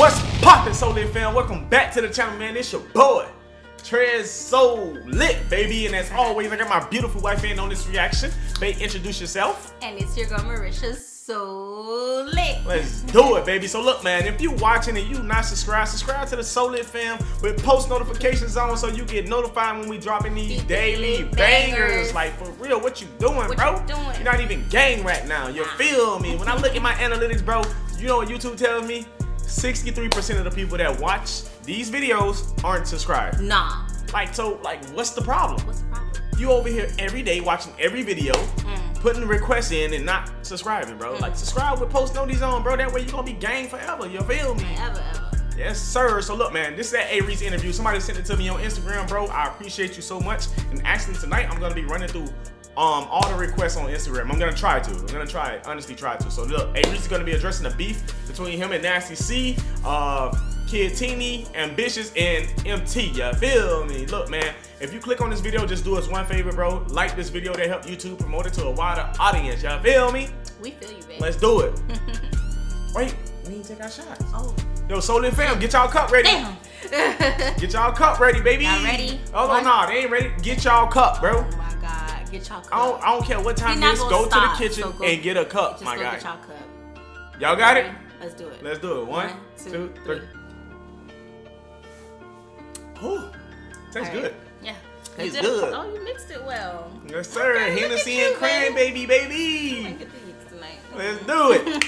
What's poppin', Soul Lit fam? Welcome back to the channel, man. It's your boy, TREZSOOLIT, baby. And as always, I got my beautiful wife in on this reaction. Babe, introduce yourself. And it's your girl, Marisha, so lit. Let's do it, baby. So look, man, if you watching and you not subscribed, subscribe to the Soul Lit fam with post notifications on so you get notified when we dropping these daily bangers. Like, for real, what you doing, bro? You're not even gang right now. You feel me? When I look at my analytics, bro, you know what YouTube tells me? 63% of the people that watch these videos aren't subscribed. Nah. Like, so, like, what's the problem? What's the problem? You over here every day watching every video, putting requests in and not subscribing, bro. Like, subscribe with post notices on, bro. That way you gonna be gang forever. You feel me? Ever. Yes, sir. So look, man, this is that A-Reece interview. Somebody sent it to me on Instagram, bro. I appreciate you so much. And actually tonight I'm gonna be running through all the requests on Instagram. I'm gonna try to. Honestly try to. So look, A-Reece is gonna be addressing the beef between him and Nasty C, Kid Tini, Ambitious, and Emtee. You feel me? Look, man, if you click on this video, just do us one favor, bro. Like this video to help YouTube promote it to a wider audience. You feel me? We feel you, baby. Let's do it. Wait, we need to take our shots. Oh. Yo, Soul Lit fam, get y'all cup ready. Damn. Get y'all cup ready, baby. Y'all ready? Oh, no, they ain't ready. Get y'all cup, bro. Oh my God, get y'all cup. I don't care what time it is. Go to the kitchen and get a cup, just my go guy. Get y'all cup. Y'all got it? Let's do it. Let's do it. One, two, three. Ooh, tastes good. Yeah. Tastes good. Oh, you mixed it well. Yes, sir. Okay, Hennessy and cranberry, baby. Look at these tonight. Let's do it.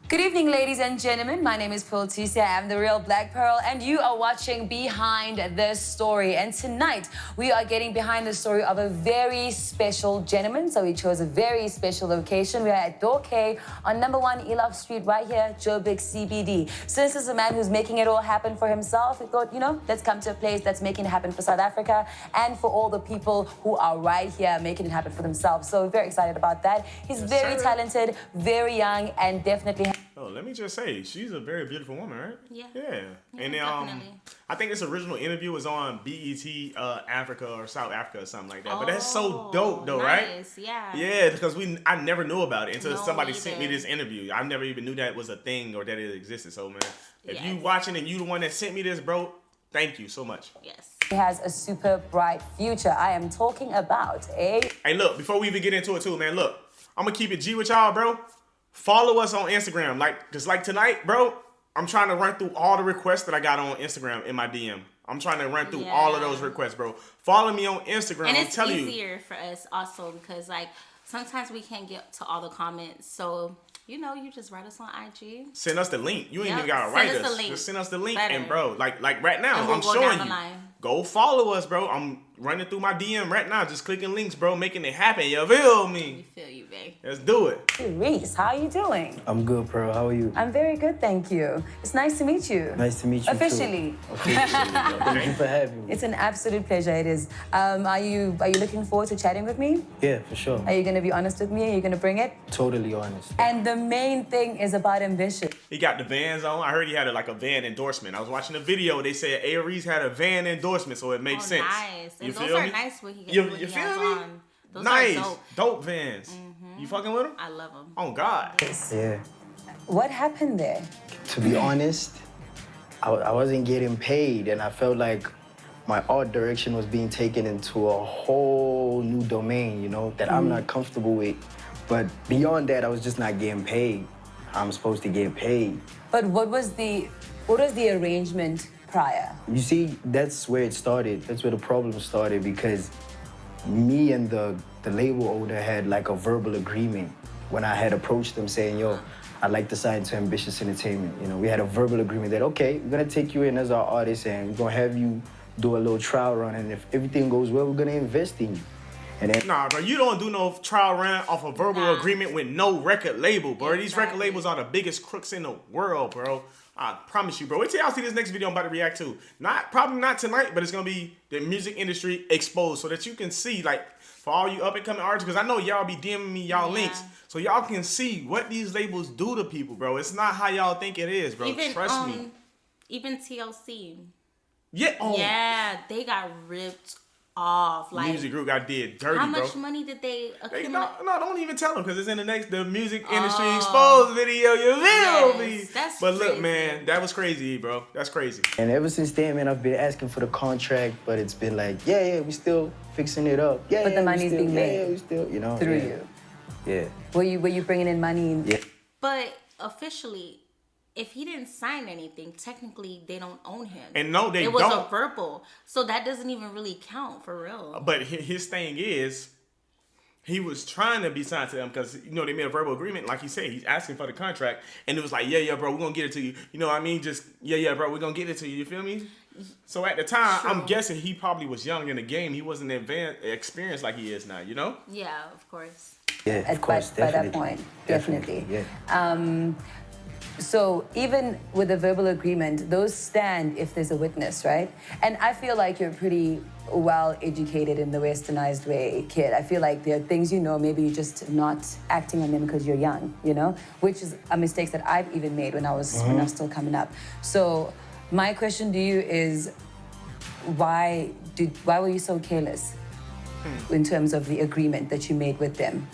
Good evening, ladies and gentlemen. My name is Pearl Tuesday. I am the real Black Pearl, and you are watching Behind the Story. And tonight, we are getting behind the story of a very special gentleman. So we chose a very special location. We are at Door K on number 1 Elof Street, right here, Joburg CBD. So this is a man who's making it all happen for himself. We thought, you know, let's come to a place that's making it happen for South Africa and for all the people who are right here making it happen for themselves. So we're very excited about that. He's very talented, very young, and definitely... Oh, let me just say, she's a very beautiful woman, right? Yeah. Yeah. And definitely. I think this original interview was on BET Africa or South Africa or something like that. But that's so dope, though, right? Yeah. Yeah, because I never knew about it until No, somebody sent me this interview. I never even knew that was a thing or that it existed. So, man, if Yes. you watching and you the one that sent me this, bro, thank you so much. Yes. He has a super bright future. I am talking about a... Hey, look, before we even get into it too, man, look, I'm going to keep it G with y'all, bro. Follow us on Instagram. Just like tonight, bro, I'm trying to run through all the requests that I got on Instagram in my DM. I'm trying to run through all of those requests, bro. Follow me on Instagram. And it's I'm telling easier for us also because, like, sometimes we can't get to all the comments. So, you know, you just write us on IG. Send us the link. You ain't even got to write us. Send us the link. Just send us the link. Better. And, bro, like right now, And we'll I'm go showing down the you. line. Go follow us, bro. I'm running through my DM right now. Just clicking links, bro. Making it happen. You feel me? We feel you, babe. Let's do it. A-Reece, how are you doing? I'm good, Pearl. How are you? I'm very good, thank you. It's nice to meet you. Nice to meet you Officially. too. Officially. Thank you for having me. It's an absolute pleasure, it is. Are you looking forward to chatting with me? Yeah, for sure. Are you going to be honest with me? Are you going to bring it? Totally honest. And the main thing is about ambition. He got the Vans on. I heard he had a van endorsement. I was watching a video. They said A-Reece had a van endorsement, so it makes sense. Nice. You And feel those are me? nice when he You when he feel has me? on. Those Nice. are Dope Vans. You fucking with them? I love them. Oh, God. Yeah. What happened there? To be honest, I wasn't getting paid, and I felt like my art direction was being taken into a whole new domain, you know, that I'm not comfortable with. But beyond that, I was just not getting paid. I'm supposed to get paid. But what was the arrangement prior? You see, that's where it started. That's where the problem started, because me and the label owner had like a verbal agreement when I had approached them saying, yo, I'd like to sign to Ambitious Entertainment. You know, we had a verbal agreement that, okay, we're gonna take you in as our artist and we're gonna have you do a little trial run, and if everything goes well, we're gonna invest in you. And then, Nah, bro, you don't do no trial run off a verbal agreement with no record label, bro. These record labels are the biggest crooks in the world, bro. I promise you, bro. Wait till y'all see this next video I'm about to react to. Probably not tonight, but it's gonna be the music industry exposed so that you can see, like, for all you up and coming artists, because I know y'all be DMing me y'all links, so y'all can see what these labels do to people, bro. It's not how y'all think it is, bro. Trust me. Even TLC. Yeah. Oh. Yeah, they got ripped off. Like, music group got did dirty, how much bro. money did they accumulate? No, don't even tell them because it's in the music industry exposed video. You feel me? That's but look, crazy. man, that was crazy, bro. That's crazy. And ever since then, man, I've been asking for the contract, but it's been like, yeah, we still fixing it up. Yeah, But the money's we still, being made. Yeah, we still, you know. Through yeah. you. Yeah. Were you bringing in money? Yeah. But officially, if he didn't sign anything, technically they don't own him. And no, they it was don't. a verbal, so that doesn't even really count for real. But his thing is, he was trying to be signed to them because, you know, they made a verbal agreement. Like he said, he's asking for the contract. And it was like, yeah, bro, we're going to get it to you. You know what I mean? Just, yeah, bro, we're going to get it to you. You feel me? So at the time, True. I'm guessing he probably was young in the game. He wasn't experienced like he is now, you know? Yeah, of course. Yeah, of course, by definitely. that point, definitely. Yeah. So even with a verbal agreement, those stand if there's a witness, right? And I feel like you're pretty well educated in the westernized way, kid. I feel like there are things you know, maybe you're just not acting on them because you're young, you know? Which is a mistake that I've even made when I was still coming up. So my question to you is, why were you so careless in terms of the agreement that you made with them?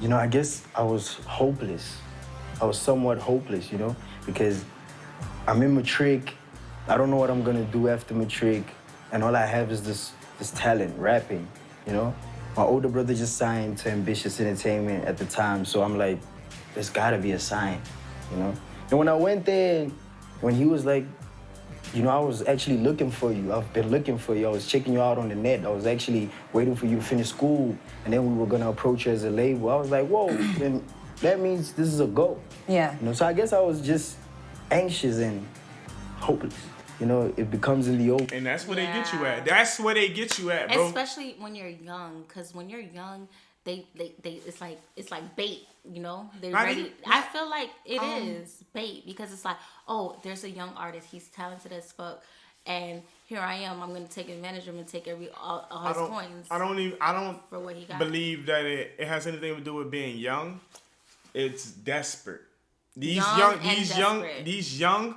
You know, I guess I was hopeless. I was somewhat hopeless, you know, because I'm in matric. I don't know what I'm gonna do after matric, and all I have is this talent, rapping, you know. My older brother just signed to Ambitious Entertainment at the time, so I'm like, there's gotta be a sign, you know. And when I went there, when he was like, you know, I was actually looking for you. I've been looking for you. I was checking you out on the net. I was actually waiting for you to finish school, and then we were gonna approach you as a label. I was like, whoa, then that means this is a go. Yeah. You know, so I guess I was just anxious and hopeless. You know, it becomes in the open. And that's where they get you Yeah. at. That's where they get you at, bro. Especially when you're young, because when you're young, they it's like bait, you know. They're I ready. mean, I feel like it is bait because it's like, oh, there's a young artist, he's talented as fuck, and here I am. I'm gonna take advantage of him and take all his coins. I don't for what he got. believe that it has anything to do with being young. It's desperate. These young,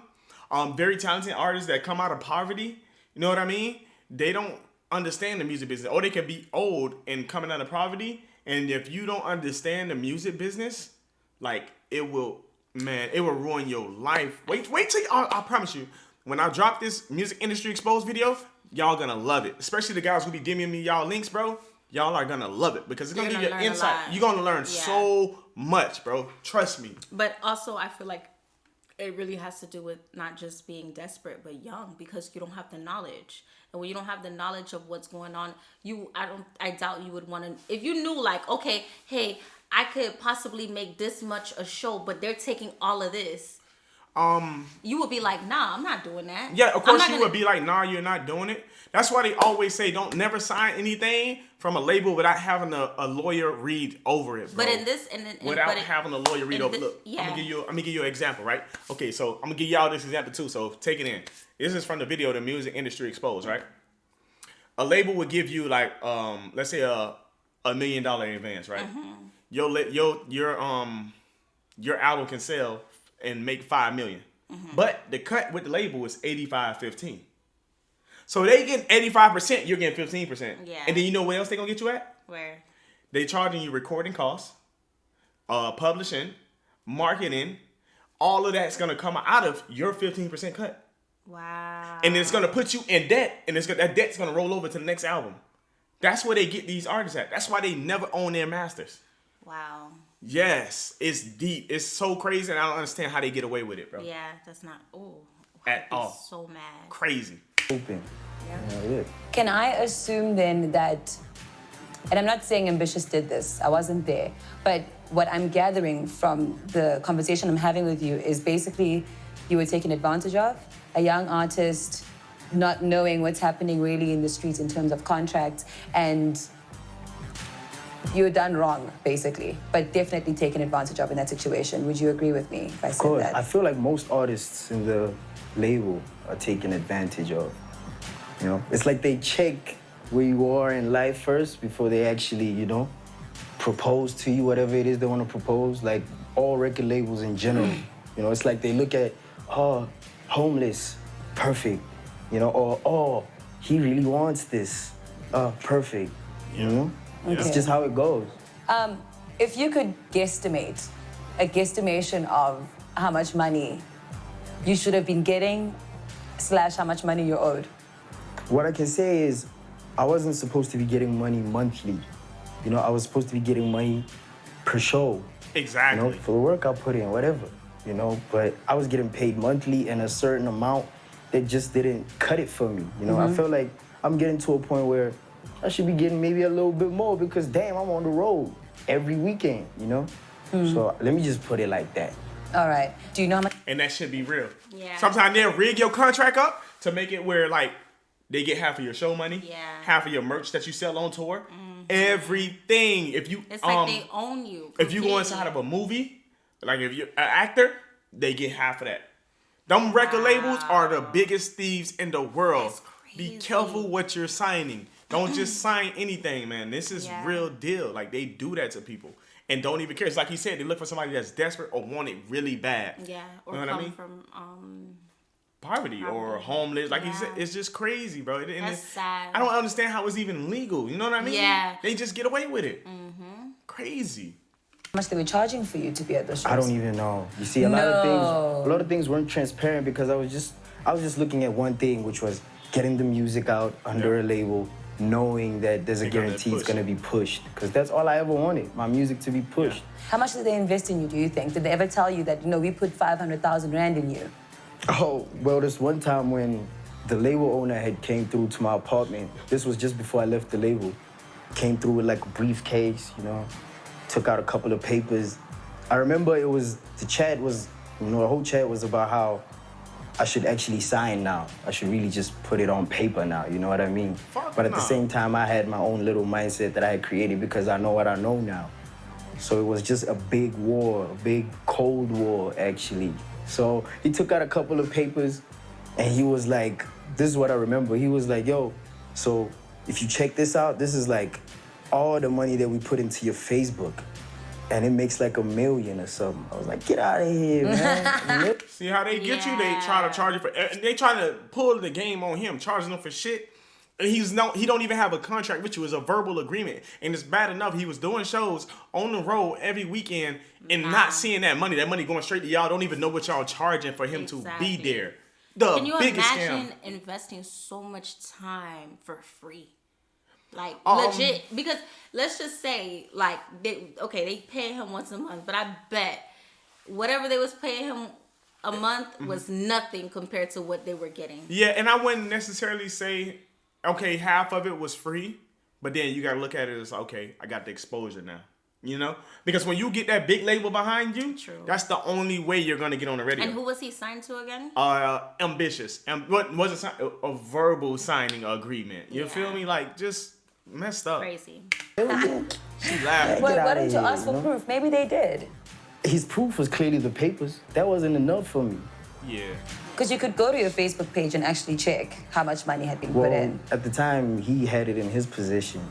very talented artists that come out of poverty, you know what I mean? They don't understand the music business. Or they can be old and coming out of poverty. And if you don't understand the music business, like it will ruin your life. Wait till I promise you, when I drop this music industry exposed video, y'all gonna love it. Especially the guys who be giving me y'all links, bro. Y'all are gonna love it because it's gonna give you an insight. You're gonna learn so much, bro. Trust me. But also, I feel like it really has to do with not just being desperate, but young, because you don't have the knowledge. And when you don't have the knowledge of what's going on, I doubt you would want to. If you knew, like, okay, hey, I could possibly make this much a show, but they're taking all of this. You would be like, nah, I'm not doing that. Yeah, of course you would be like, nah, you're not doing it. That's why they always say don't never sign anything from a label without having a lawyer read over it, bro. But in this, without having a lawyer read over. Look, yeah. I'm gonna give you an example, right? Okay, so I'm gonna give y'all this example too. So take it in. This is from the video, The Music Industry Exposed, right? A label would give you like, let's say $1 million in advance, right? Mm-hmm. Your album can sell and make $5 million. Mm-hmm. But the cut with the label is 85-15. So they get 85%, you're getting 15%. Yeah. And then you know what else they gonna get you at? Where? They charging you recording costs, publishing, marketing, all of that's gonna come out of your 15% cut. Wow. And it's gonna put you in debt, and that debt's gonna roll over to the next album. That's where they get these artists at. That's why they never own their masters. Wow. Yes, it's deep. It's so crazy, and I don't understand how they get away with it, bro. Yeah, that's not. Oh, at all. So mad. Crazy. Open. Yeah. Can I assume then that, and I'm not saying Ambitious did this, I wasn't there, but what I'm gathering from the conversation I'm having with you is basically you were taken advantage of, a young artist not knowing what's happening really in the streets in terms of contracts, and you were done wrong, basically, but definitely taken advantage of in that situation. Would you agree with me if I said that? I feel like most artists in the label are taken advantage of. You know, it's like they check where you are in life first before they actually, you know, propose to you, whatever it is they want to propose. Like all record labels in general. You know, it's like they look at, oh, homeless, perfect. You know, or, oh, he really wants this. perfect. You know? Okay. It's just how it goes. If you could guesstimate, a guesstimation of how much money you should have been getting / how much money you're owed. What I can say is I wasn't supposed to be getting money monthly. You know, I was supposed to be getting money per show. Exactly. You know, for the work I put in, whatever. You know, but I was getting paid monthly and a certain amount that just didn't cut it for me. You know, I felt like I'm getting to a point where I should be getting maybe a little bit more because damn, I'm on the road every weekend, you know? So let me just put it like that. All right. Do you know how much? And that should be real. Yeah. Sometimes they'll rig your contract up to make it where like they get half of your show money, half of your merch that you sell on tour, everything. If you It's like they own you. if you go inside of a movie, like if you're an actor, they get half of that. Them record labels are the biggest thieves in the world. That's Be crazy. careful what you're signing. Don't just sign anything, man. This is real deal. Like they do that to people and don't even care. It's like you said, they look for somebody that's desperate or want it really bad. Yeah, or you know come what I mean? from Poverty or homeless. Like you said, Yeah. it's just crazy, bro. And That's sad. I don't understand how it's even legal. You know what I mean? Yeah. They just get away with it. Crazy. How much they were charging for you to be at those shows? I don't even know. You see, a lot of things weren't transparent because I was just looking at one thing, which was getting the music out under a label, knowing that there's a They're gonna guarantee it's push gonna be pushed. Because that's all I ever wanted, my music to be pushed. How much did they invest in you, do you think? Did they ever tell you that, we put 500,000 Rand in you? Oh, well, this one time when the label owner had came through to my apartment, this was just before I left the label, came through with like a briefcase, took out a couple of papers. I remember the chat was, the whole chat was about how I should actually sign now. I should really just put it on paper now, you know what I mean? But at the same time, I had my own little mindset that I had created because I know what I know now. So it was just a big war, a big cold war, actually. So he took out a couple of papers and he was like, this is what I remember. He was like, yo, so if you check this out, this is like all the money that we put into your Facebook. And it makes like $1 million or something. I was like, get out of here, man. See how they get you? They try to charge you for. They trying to pull the game on him, charging him for shit. And he don't even have a contract with you. It's a verbal agreement, and it's bad enough he was doing shows on the road every weekend and not seeing that money. That money going straight to y'all. Don't even know what y'all charging for him to be there. Can you biggest imagine scam. investing so much time for free? Like legit, because let's just say like they pay him once a month, but I bet whatever they was paying him a month was nothing compared to what they were getting. Yeah, and I wouldn't necessarily say, okay, half of it was free, but then you gotta look at it as, okay, I got the exposure now. Because when you get that big label behind you, that's the only way you're gonna get on the radio. And who was he signed to again? Ambitious. What was it? A verbal signing agreement. You feel me? Like just messed up. Crazy. She laughing. Why didn't you ask for proof? Maybe they did. His proof was clearly the papers. That wasn't enough for me. Yeah. Because you could go to your Facebook page and actually check how much money had been put in. At the time, he had it in his possession.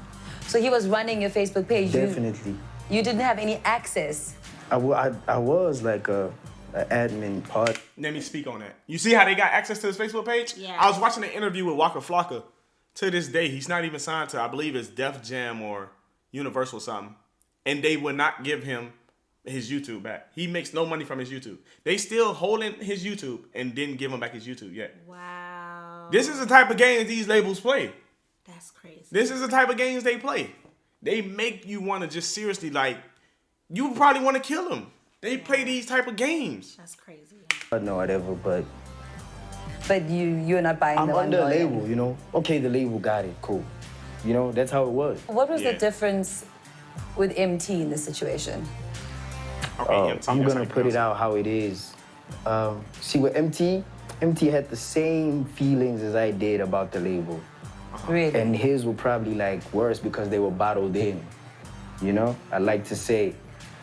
So he was running your Facebook page. Definitely. You didn't have any access. I was like a admin part. Let me speak on that. You see how they got access to his Facebook page? Yeah. I was watching an interview with Waka Flocka. To this day, he's not even signed to, I believe it's Def Jam or Universal something. And they would not give him his YouTube back. He makes no money from his YouTube. They still holding his YouTube and didn't give him back his YouTube yet. Wow. This is the type of games these labels play. That's crazy. This is the type of games they play. They make you want to just seriously, like, you probably want to kill them. They play these type of games. That's crazy. I know whatever, but you're not buying I'm the 1 under a million. label, Okay, the label got it, cool. That's how it was. What was Yeah. the difference with MT in this situation? Okay, Emtee, I'm that's gonna how put goes. it out how it is. See, with MT had the same feelings as I did about the label. Really? And his were probably like worse because they were bottled in. I like to say,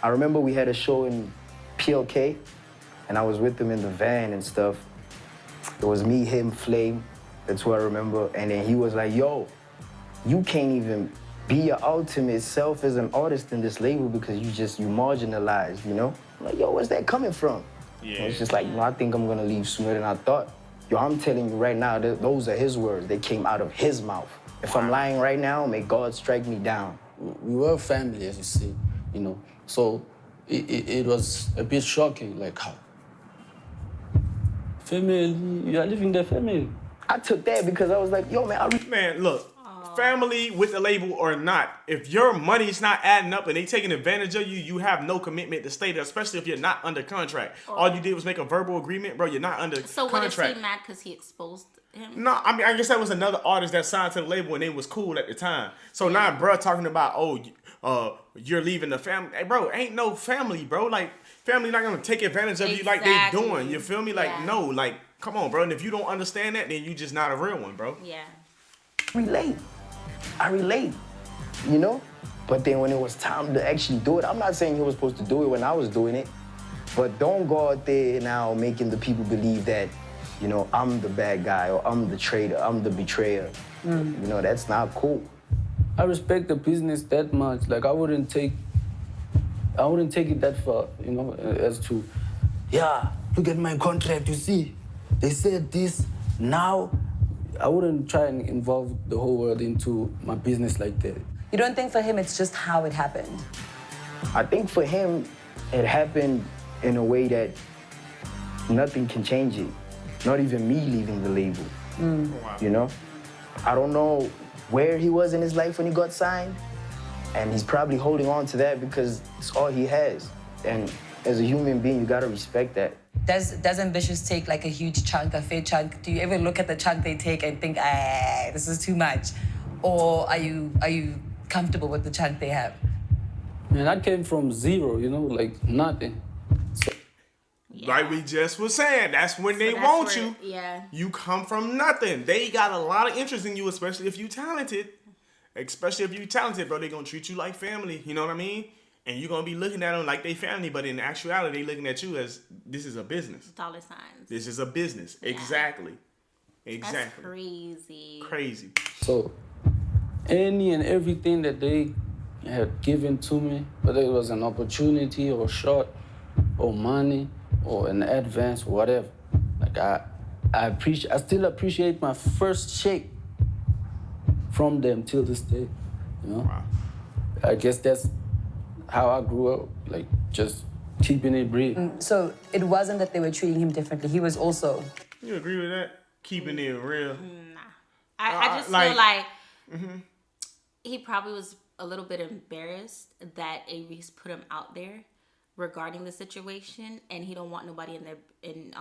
I remember we had a show in PLK and I was with him in the van and stuff. It was me, him, Flame. That's who I remember. And then he was like, yo, you can't even be your ultimate self as an artist in this label because you marginalized, I'm like, yo, where's that coming from? Yeah. And it's just like, I think I'm gonna leave sooner than I thought. Yo, I'm telling you right now, those are his words. They came out of his mouth. If I'm lying right now, may God strike me down. We were family, as you see, you know. So it was a bit shocking, like how family, you are living the family. I took that because I was like, yo, man, Man, look, family with the label or not, if your money's not adding up and they taking advantage of you, you have no commitment to stay there, especially if you're not under contract. All you did was make a verbal agreement, bro. You're not under So contract. what, is he mad because he exposed him? No, I mean, I guess that was another artist that signed to the label and it was cool at the time. So now, bro, talking about, you're leaving the family. Hey, bro, ain't no family, bro. Like, family not gonna take advantage of you like they doing. You feel me? Like, no, like, come on, bro. And if you don't understand that, then you just not a real one, bro. Yeah. I relate, you know? But then when it was time to actually do it, I'm not saying he was supposed to do it when I was doing it, but don't go out there now making the people believe that, you know, I'm the bad guy or I'm the traitor, I'm the betrayer. You know, that's not cool. I respect the business that much. Like I wouldn't take it that far, you know, as to, yeah, look at my contract, you see, they said this, now I wouldn't try and involve the whole world into my business like that. You don't think for him it's just how it happened? I think for him, it happened in a way that nothing can change it. Not even me leaving the label, you know? I don't know where he was in his life when he got signed, and he's probably holding on to that because it's all he has. And as a human being, you gotta respect that. Does Ambitious take like a huge chunk, a fair chunk? Do you ever look at the chunk they take and think, this is too much? Or are you comfortable with the chunk they have? Man, I came from zero, you know, like nothing. So, Like we just was saying, that's when they want you. Yeah. You come from nothing. They got a lot of interest in you, especially if you talented. Especially if you talented, bro. They gonna treat you like family. You know what I mean? And you're gonna be looking at them like they family, but in actuality, they looking at you as this is a business. Dollar signs. This is a business. Yeah. Exactly. That's crazy. Crazy. So, any and everything that they had given to me, whether it was an opportunity or shot or money or an advance or whatever, like I still appreciate my first shake from them till this day, you know? Wow. I guess that's how I grew up, like just keeping it real. So it wasn't that they were treating him differently. He was also... You agree with that? Keeping it real? Nah. I just feel like he probably was a little bit embarrassed that A-Reece put him out there regarding the situation, and he don't want nobody in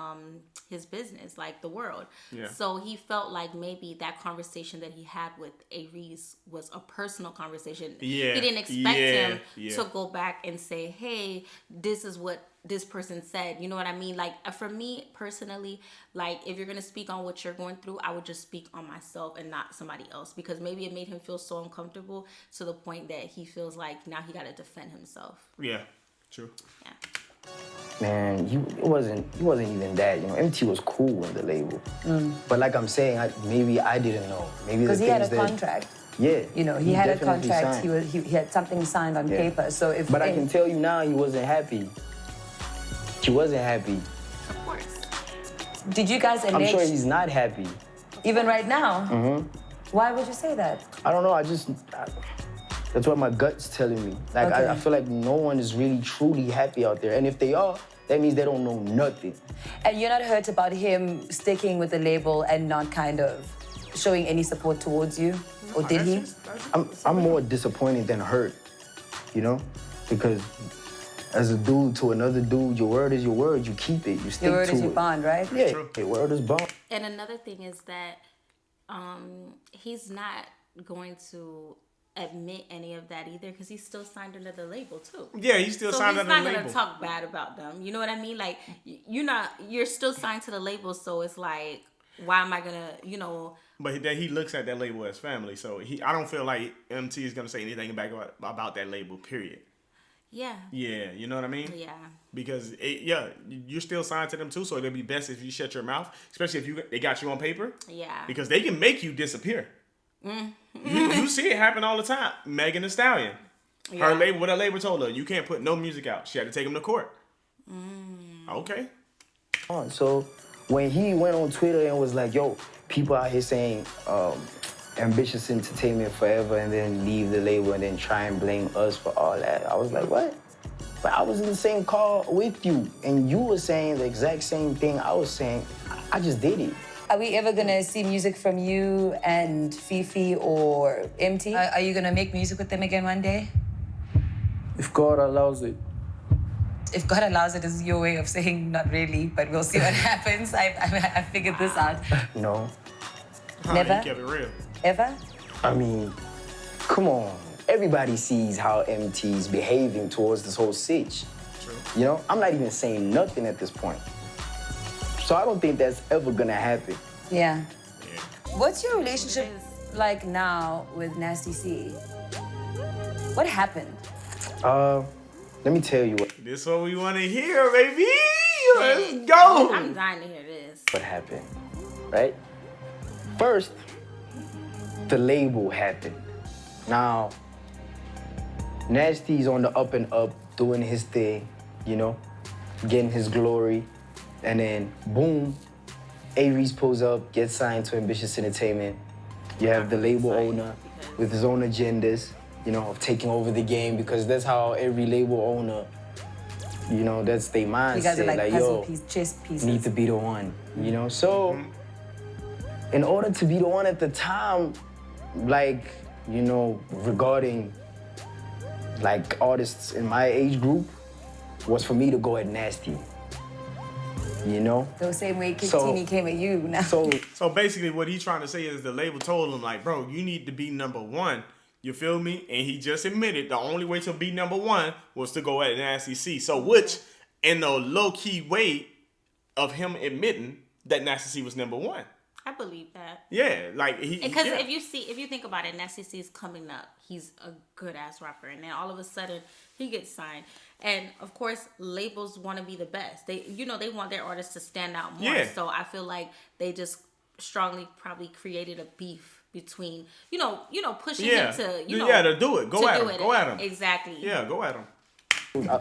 his business, like the world. Yeah. So he felt like maybe that conversation that he had with A-Reece was a personal conversation. Yeah. He didn't expect him to go back and say, hey, this is what this person said. You know what I mean? Like, for me personally, like, if you're gonna speak on what you're going through, I would just speak on myself and not somebody else, because maybe it made him feel so uncomfortable to the point that he feels like now he gotta defend himself. Yeah. True. Yeah. Man, it wasn't even that. You know, Emtee was cool in the label. But like I'm saying, maybe I didn't know. Maybe because he had a contract. Yeah. You know, he had a contract. He had something signed on paper. So if. But I can tell you now, he wasn't happy. He wasn't happy. Of course. Did you guys allege? I'm sure he's not happy. Even right now. Why would you say that? I don't know. That's what my gut's telling me. Like, okay. I feel like no one is really truly happy out there. And if they are, that means they don't know nothing. And you're not hurt about him sticking with the label and not kind of showing any support towards you? Or did he? I'm more disappointed than hurt, you know? Because as a dude to another dude, your word is your word. You keep it. You stick to it. Your word is your bond, right? Yeah, your word is bond. And another thing is that he's not going to admit any of that either, because he's still signed under the label too. Yeah, he's still signed under the label. So he's not gonna talk bad about them. You know what I mean? Like, you're still signed to the label, so it's like, why am I gonna, you know? But he looks at that label as family, so I don't feel like Emtee is gonna say anything back about that label. Period. Yeah. Yeah, you know what I mean? Yeah. Because you're still signed to them too, so it'll be best if you shut your mouth, especially if they got you on paper. Yeah. Because they can make you disappear. You see it happen all the time. Megan Thee Stallion, her label, what her label told her, you can't put no music out. She had to take him to court. Okay. So when he went on Twitter and was like, yo, people out here saying Ambitious Entertainment forever and then leave the label and then try and blame us for all that. I was like, what? But I was in the same car with you, and you were saying the exact same thing I was saying. I just did it. Are we ever gonna see music from you and Fifi or Emtee? Are you gonna make music with them again one day? If God allows it. If God allows it is your way of saying not really, but we'll see what happens. I figured this out. No. Never? You kept it real. Ever? I mean, come on. Everybody sees how Emtee's behaving towards this whole sitch. True. You know, I'm not even saying nothing at this point. So I don't think that's ever gonna happen. Yeah. Yeah. What's your relationship like now with Nasty C? What happened? Let me tell you This is what we want to hear, baby. Let's go. I'm dying to hear this. what happened, right? First, the label happened. Now, Nasty's on the up and up, doing his thing, you know, getting his glory. And then, boom, A-Reece pulls up, gets signed to Ambitious Entertainment. You have the label owner with his own agendas, you know, of taking over the game, because that's how every label owner, you know, that's their mindset. You guys are like puzzle yo, chess pieces. need to be the one, you know? So, in order to be the one at the time, like, you know, regarding, like, artists in my age group, was for me to go at Nasty, you know? The same way Kid So- Tini came at you now. So basically what he's trying to say is the label told him, like, bro, you need to be number one. You feel me? And he just admitted the only way to be number one was to go at Nasty C. So which, in the low-key way of him admitting that Nasty C was number one. I believe that. Yeah, like he. Because yeah. if you think about it, Nasty C is coming up. He's a good ass rapper, and then all of a sudden he gets signed. And of course, labels want to be the best. They want their artists to stand out more. Yeah. So I feel like they just strongly probably created a beef between pushing Yeah. him to to do it. Go at him. Go at him. Exactly. Yeah, go at him.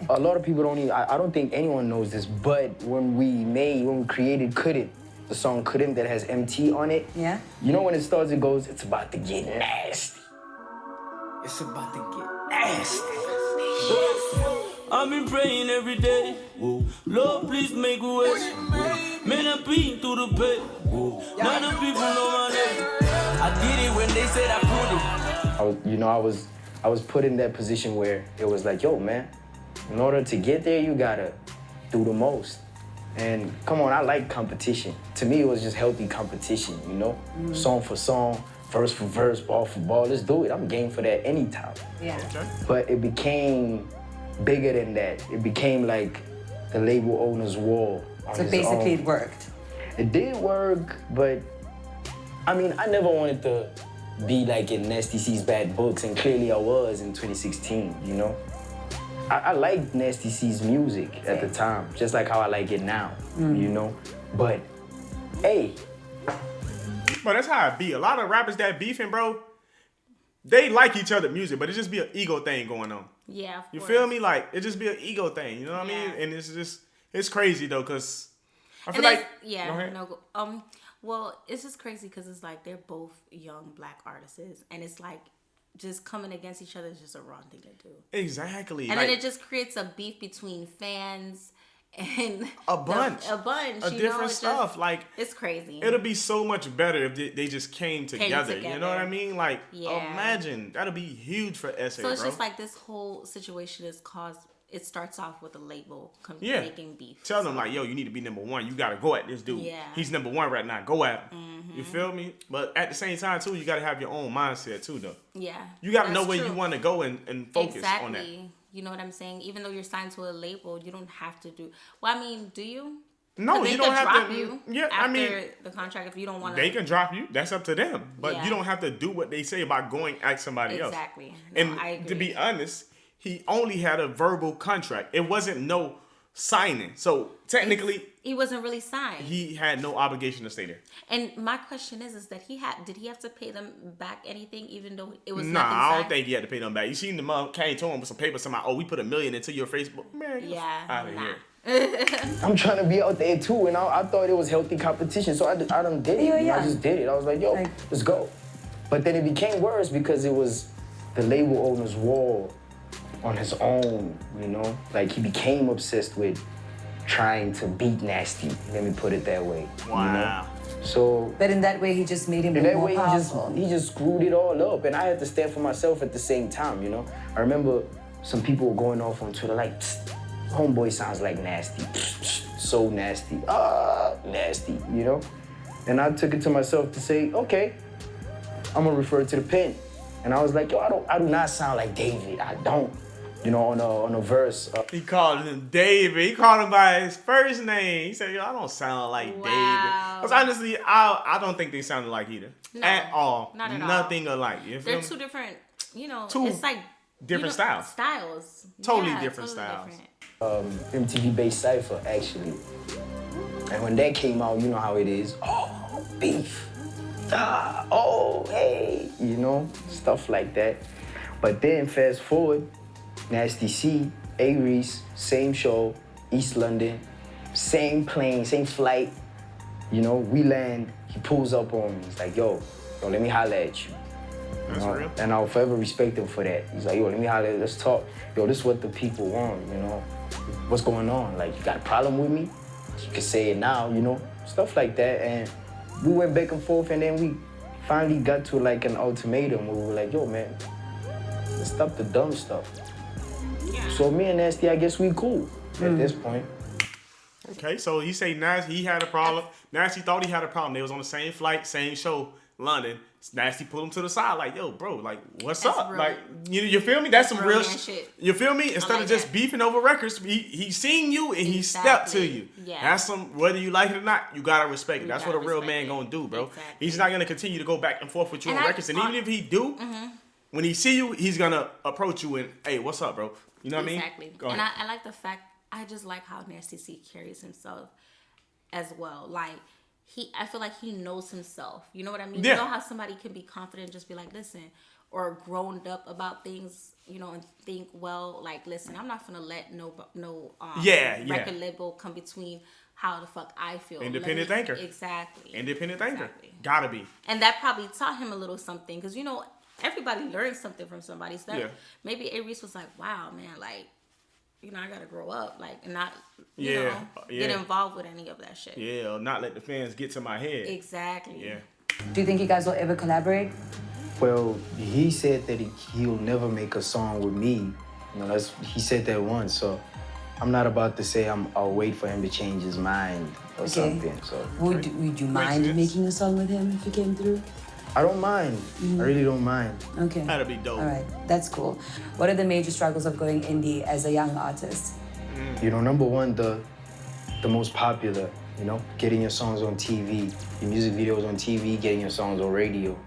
A lot of people don't even, I don't think anyone knows this, but when we created Couldn't, the song Couldn't that has Emtee on it, Yeah? you know when it starts, it goes, it's about to get nasty. It's about to get nasty. I've been praying every day. Lord, please make a way. Man, I've been through the pain. Now the people know my name. I did it when they said I couldn't. I was put in that position where it was like, yo, man, in order to get there, you gotta do the most. And come on, I like competition. To me, it was just healthy competition, you know? Song for song, verse for verse, ball for ball. Let's do it. I'm game for that anytime. Yeah. But it became bigger than that. It became like the label owner's wall. on So his basically own. it worked. It did work, but I mean, I never wanted to be like in Nasty C's bad books, and clearly I was in 2016, you know? I liked Nasty C's music at the time, just like how I like it now, you know? But, hey. But that's how it be. A lot of rappers that beefing, bro, they like each other music, but it just be an ego thing going on. Yeah. Of You course. feel me? Like, it just be an ego thing, you know what I Yeah. mean? And it's crazy though, because I feel And like... it's- yeah, Go ahead. no, well, it's just crazy because it's like they're both young black artists, and it's like just coming against each other is just a wrong thing to do. Exactly. And like, then it just creates a beef between fans and A bunch. a bunch, of you different know, it's stuff. Just, like, it's crazy. it'll be so much better if they just came together. You know what I together. mean? Like, Yeah. imagine. That'll be huge for SA, So it's bro. just like this whole situation is caused. It starts off with a label Yeah. making beef. Tell them, like, yo, you need to be number one. You got to go at this dude. Yeah. He's number one right now. Go at him. You feel me? But at the same time, too, you got to have your own mindset, too, though. Yeah, You got to know that's where true. you want to go and focus exactly. on that. You know what I'm saying? Even though you're signed to a label, you don't have to do. Well, I mean, do you? No, 'Cause they you don't could have drop to. you Yeah, after I mean, the contract if you don't want to. they can drop you. That's up to them. But Yeah. you don't have to do what they say about going at somebody else. Exactly. No, And I agree. to be honest, he only had a verbal contract. It wasn't no signing. So technically, he wasn't really signed. he had no obligation to stay there. And my question is that did he have to pay them back anything, even though it was Nah, nothing I don't signed? think he had to pay them back. You seen the mom came to him with some paper, somebody, oh, we put $1 million into your Facebook. Man, get Yeah, out of nah. here. I'm trying to be out there too, and I thought it was healthy competition, so I done did it. Yeah, You know, I yeah. just did it. I was like, yo, Like- let's go. But then it became worse because it was the label owner's wall on his own, you know? Like, he became obsessed with trying to beat Nasty, let me put it that way. Wow. You know? So... But in that way, he just made him in that more way, powerful. he just screwed it all up, and I had to stand for myself at the same time, you know? I remember some people were going off on Twitter like, homeboy sounds like Nasty, so nasty, nasty, you know? And I took it to myself to say, okay, I'm gonna refer to the pen. And I was like, yo, I do not sound like David, I don't. You know, on a verse. He called him David. He called him by his first name. He said, yo, I don't sound like David. Because honestly, I don't think they sounded like either. No, at all. Not at all. Nothing alike. You feel They're me? two different, you know, Two it's like different styles. Styles. Totally Yeah, different styles. Different. MTV-based Cypher, actually. And when that came out, you know how it is. Oh, beef. Oh, hey. You know, stuff like that. But then, fast forward, Nasty C, A-Reece, same show, East London, same plane, same flight. You know, we land, he pulls up on me. He's like, yo, let me holler at you. That's real. And I'll forever respect him for that. He's like, yo, let me holler, let's talk. Yo, this is what the people want, you know? What's going on? Like, you got a problem with me? You can say it now, you know? Stuff like that. And we went back and forth, and then we finally got to like an ultimatum where we were like, yo, man, let's stop the dumb stuff. Yeah. So me and Nasty, I guess we cool at this point. Okay, so you say Nasty, he had a problem. Nasty thought he had a problem. They was on the same flight, same show, London. Nasty pulled him to the side like, yo, bro, like, what's That's up? real. Like, you feel me? That's some real man shit. You feel me? Instead like of just that. beefing over records, he seen you and he stepped to you. Yeah. That's some, whether you like it or not, you gotta respect it. You That's what a gotta real respect man it. gonna do, bro. Exactly. He's not gonna continue to go back and forth with you And on I records. And thought- even if he do, when he see you, he's gonna approach you and, hey, what's up, bro? You know what I mean? Exactly. Go And ahead. I like the fact, I just like how Nasty C carries himself as well. Like, I feel like he knows himself. You know what I mean? Yeah. You know how somebody can be confident, just be like, listen, or grown up about things, you know, and think, well, like, listen, I'm not gonna let no record label come between how the fuck I feel. Independent thinker. Exactly. Independent thinker. Exactly. Gotta be. And that probably taught him a little something, because, you know, everybody learns something from somebody. So that Yeah. maybe A-Reece was like, wow, man, like, you know, I gotta grow up, like, and not, you Yeah, know, get involved with any of that shit. Yeah, or not let the fans get to my head. Exactly. Yeah. Do you think you guys will ever collaborate? Well, he said that he'll never make a song with me. You know, he said that once, so I'm not about to say I'll wait for him to change his mind or something. So Would you mind sense. making a song with him if he came through? I don't mind. I really don't mind. Okay. That'd be dope. All right, that's cool. What are the major struggles of going indie as a young artist? You know, number one, the most popular, you know, getting your songs on TV, your music videos on TV, getting your songs on radio.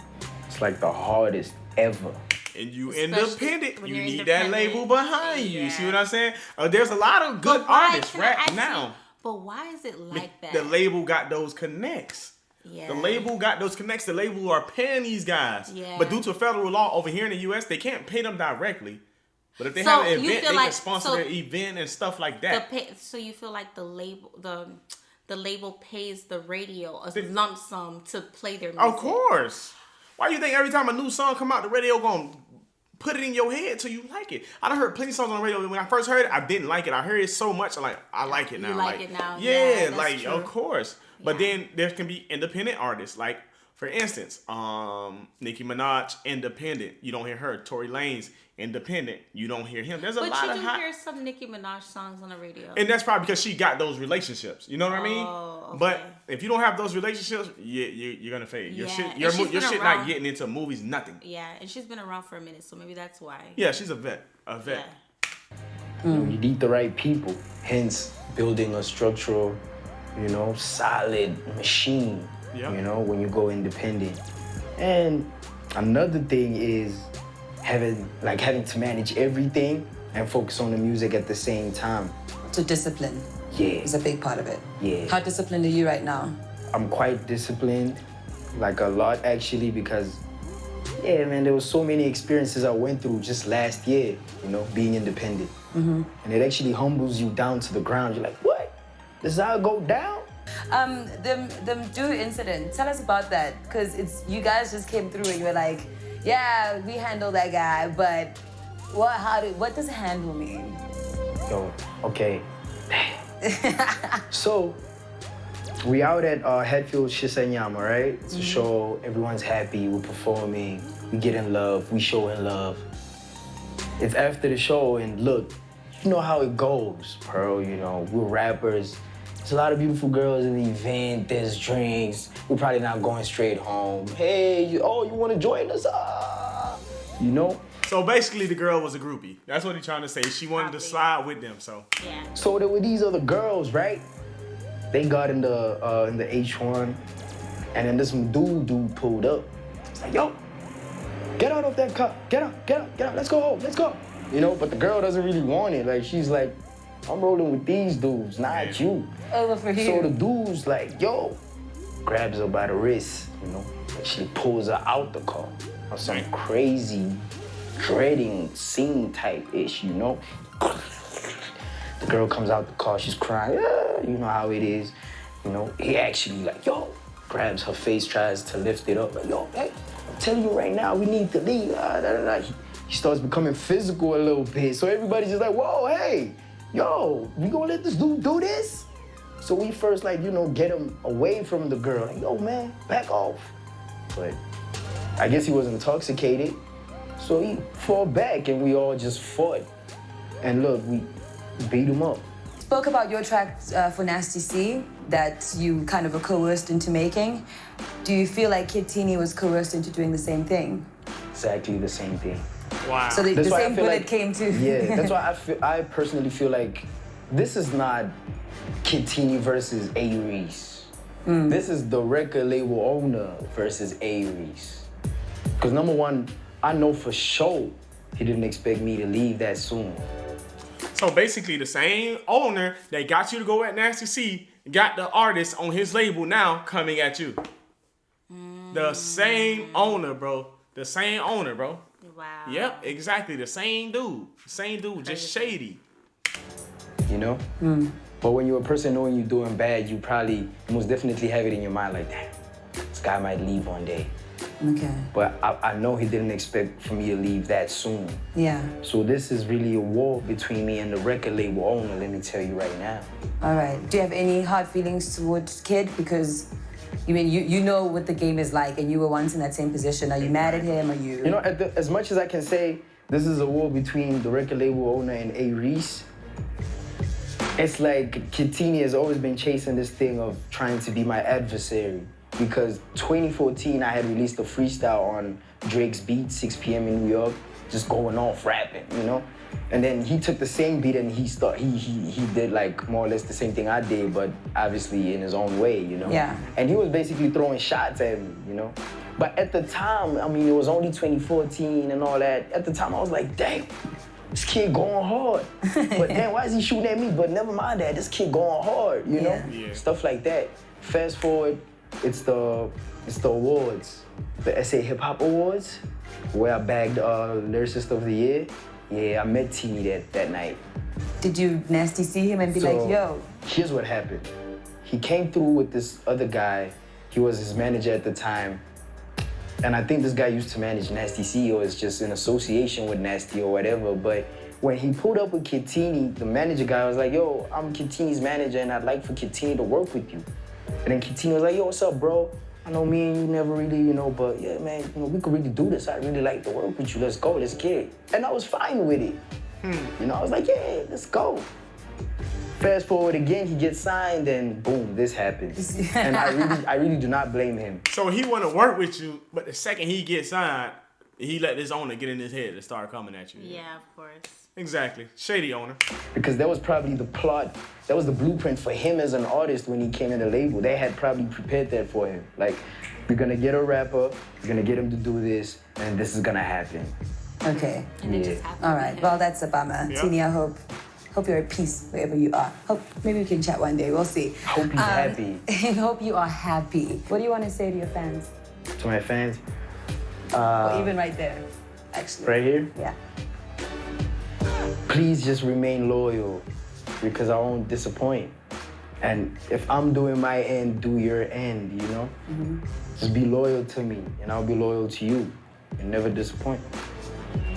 It's like the hardest ever. And you Especially independent. when You you're need that independent. label behind you. You see Yeah. what I'm saying? There's a lot of good But why- artists can I right ask you, now. but why is it like that? The label got those connects. Yeah. The label got those connects. The label are paying these guys. Yeah. But due to federal law over here in the U.S., they can't pay them directly. But if they So have an you event, feel they like- can sponsor so their event and stuff like that. So you feel like the label pays the radio a lump sum to play their music? Of course. Why do you think every time a new song come out, the radio gonna put it in your head till you like it? I done heard plenty of songs on the radio. When I first heard it, I didn't like it. I heard it so much, I like it now. You like it now. Yeah, Yeah, that's like true. of course. But Yeah. then there can be independent artists. Like for instance, Nicki Minaj, independent. You don't hear her. Tory Lanez, independent. You don't hear him. There's a But lot you of do hot. hear some Nicki Minaj songs on the radio. And that's probably because she got those relationships. You know what I mean? Oh, okay. But if you don't have those relationships, you're gonna fade. Your Yeah, shit, and your she's been shit around- not getting into movies, nothing. Yeah, and she's been around for a minute, so maybe that's why. Yeah, she's a vet. Yeah. You know, you need the right people. Hence, building a structural, you know, solid machine. Yeah. You know, when you go independent. And another thing is having to manage everything and focus on the music at the same time. So discipline Yeah. is a big part of it. Yeah. How disciplined are you right now? I'm quite disciplined, like a lot actually, because yeah, man, there was so many experiences I went through just last year, you know, being independent. And it actually humbles you down to the ground. You're like, what? This is how it go down? The do incident. Tell us about that, because it's you guys just came through and you were like, yeah, we handle that guy, but what does handle mean? Yo, okay. So, we out at Hatfield Shisanyama, right? It's a show, everyone's happy, we're performing, we get in love, we show in love. It's after the show, and look, you know how it goes, Pearl, you know, we're rappers. There's a lot of beautiful girls in the event, there's drinks, we're probably not going straight home. Hey, you want to join us? You know? So basically, the girl was a groupie. That's what he's trying to say. She wanted to slide with them, so. Yeah. So there were these other girls, right? They got in the H1, and then this dude pulled up. It's like, yo, get out of that car. Get out. Let's go home. Let's go. You know, but the girl doesn't really want it. Like, she's like, I'm rolling with these dudes, not you. Over for you. So the dude's like, yo, grabs her by the wrist, you know, actually pulls her out the car on some crazy, dreading scene type-ish, you know. The girl comes out the car, she's crying, yeah, you know how it is. You know, he actually like, yo, grabs her face, tries to lift it up, like, yo, hey, I'm telling you right now, we need to leave. He starts becoming physical a little bit. So everybody's just like, whoa, hey, yo, we gonna let this dude do this? So we first like, you know, get him away from the girl. Like, yo, man, back off. But I guess he was intoxicated. So he fought back and we all just fought. And look, we beat him up. Spoke about your track for Nasty C that you kind of were coerced into making. Do you feel like Kid Tini was coerced into doing the same thing? Exactly the same thing. Wow. So the same bullet like, came too. Yeah, that's why I personally feel like this is not Kid Tini versus A-Reece. This is the record label owner versus A-Reece. Because number one, I know for sure he didn't expect me to leave that soon. So basically, the same owner that got you to go at Nasty C got the artist on his label now coming at you. The same owner, bro. The same owner, bro. Wow. Yep, exactly. The same dude. Same dude, just shady. You know? But when you're a person knowing you're doing bad, you probably most definitely have it in your mind like, damn, this guy might leave one day. Okay. But I know he didn't expect for me to leave that soon. Yeah. So this is really a war between me and the record label owner, let me tell you right now. All right. Do you have any hard feelings towards Kid? Because you know what the game is like, and you were once in that same position. Are you mad at him? Are you? You know, as much as I can say, this is a war between the record label owner and A-Reece. It's like Kid Tini has always been chasing this thing of trying to be my adversary. Because 2014, I had released a freestyle on Drake's beat, 6 p.m. in New York, just going off rapping, you know? And then he took the same beat and he did like more or less the same thing I did, but obviously in his own way, you know? Yeah. And he was basically throwing shots at me, you know? But at the time, I mean, it was only 2014 and all that. At the time, I was like, dang, this kid going hard. But then why is he shooting at me? But never mind that, this kid going hard, you know? Yeah. Stuff like that. Fast forward, it's the awards, the SA Hip Hop Awards, where I bagged Lyricist of the Year. Yeah, I met Tini that night. Did you nasty see him and be like, yo? Here's what happened. He came through with this other guy. He was his manager at the time. And I think this guy used to manage Nasty C, or is just in association with Nasty or whatever. But when he pulled up with Kid Tini, the manager guy was like, yo, I'm Kid Tini's manager and I'd like for Kid Tini to work with you. And then Kid Tini was like, yo, what's up, bro? I know me and you never really, you know, but yeah, man, you know, we could really do this. I'd really like to work with you. Let's go, let's get it. And I was fine with it. You know, I was like, yeah, let's go. Fast forward again, he gets signed and boom, this happens. And I really do not blame him. So he want to work with you, but the second he gets signed, he let his owner get in his head and start coming at you. Yeah, of course. Exactly. Shady owner. Because that was probably the plot, that was the blueprint for him as an artist when he came in the label. They had probably prepared that for him. Like, we're gonna get a rapper, we're gonna get him to do this, and this is gonna happen. Okay. And it just happened. All right. Well, that's a bummer. Yeah. Tini, I hope you're at peace wherever you are. Hope maybe we can chat one day. We'll see. Hope he's happy. Hope you are happy. What do you want to say to your fans? To my fans, Or even right there, actually. right here, Yeah. please just remain loyal because I won't disappoint. And if I'm doing my end, do your end, you know? Just be loyal to me, and I'll be loyal to you, and never disappoint.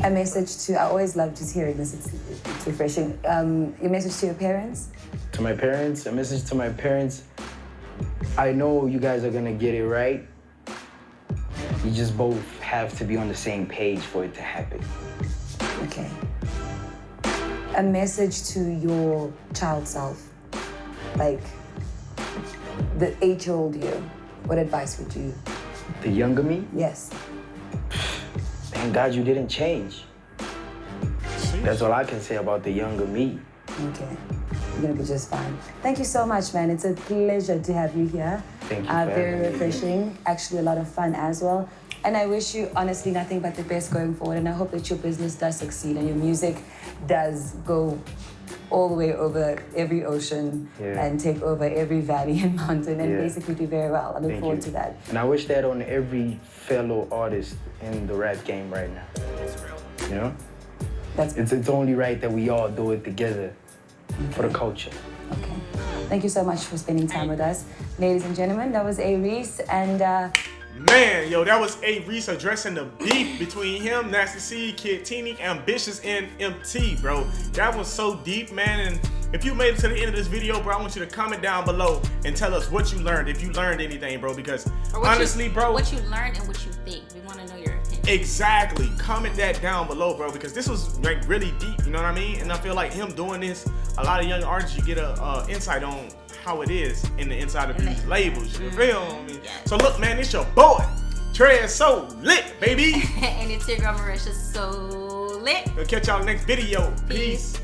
A message to, I always love just hearing this, it's refreshing. Your message to your parents? To my parents, a message to my parents, I know you guys are gonna get it right. You just both have to be on the same page for it to happen. Okay. A message to your child self, like the 8-year-old you. What advice would you? The younger me, Yes. thank God you didn't change. That's all I can say about the younger me. Okay. You're gonna be just fine. Thank you so much, man. It's a pleasure to have you here. Thank you for Very having me. refreshing. Actually, a lot of fun as well. And I wish you honestly nothing but the best going forward. And I hope that your business does succeed and your music does go all the way over every ocean and take over every valley and mountain and basically do very well. I look forward to that. And I wish that on every fellow artist in the rap game right now. You know? It's only right that we all do it together for the culture. Okay. Thank you so much for spending time with us. Ladies and gentlemen, that was A-Reece and Man, yo, that was A-Reece addressing the beef between him, Nasty C, Kid Tini, Ambitious, and Emtee, bro. That was so deep, man. And if you made it to the end of this video, bro, I want you to comment down below and tell us what you learned, if you learned anything, bro. Because honestly, bro, what you learned and what you think. We want to know your opinion. Exactly. Comment that down below, bro, because this was like really deep, you know what I mean? And I feel like him doing this, a lot of young artists, you get a insight on how it is in the inside of these labels, you feel me? Yes. So look, man, it's your boy, TREZSOOLIT, baby. And it's your girl Marisha, so lit. We'll catch y'all next video. Peace.